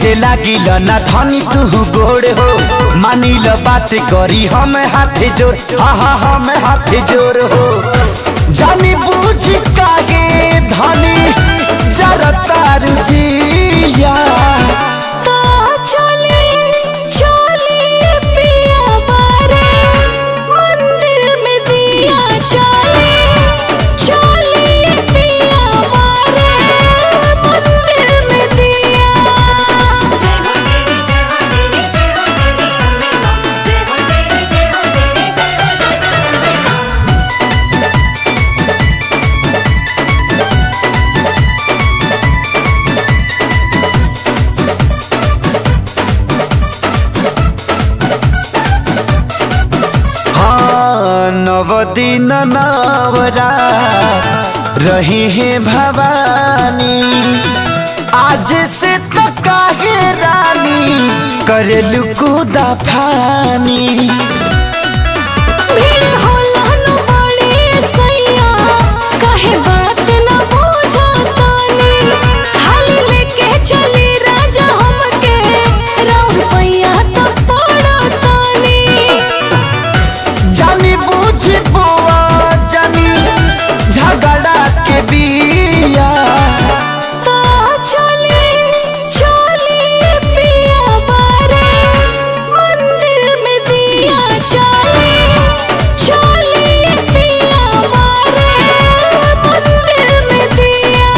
से लागिल ना धनी तू गोड़ हो, मानिल बात करी हम हाथ जोड़, हाँ हम हाथ जोड़ हो। जानी बुझ कागे धनी जरा तारू जिया नवदिन नवरा रही है भवानी, आज से तो काहे रानी करेलु कूदा फानी। भीड़ होला नु बड़ी सैया काहे बात न बुझतानी, हाली लेके चली राजा हमके राउर पैया तो पड़तानी। जानी बुझ बुआ जानी झगड़ा के बिया तो चली पिया बारे मंदिर में दिया, चली पिया बारे मंदिर में दिया।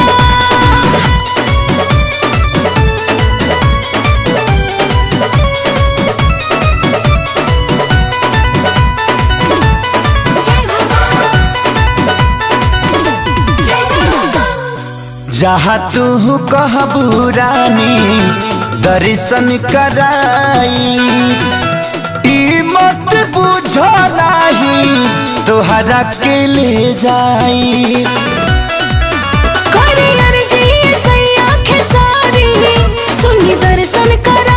जहाँ तू कहबू रानी दर्शन कराई, ई मत बुझो नहीं तोहरा के ले जाई। करी अर्जी सैया खेसारी सुनी दर्शन करा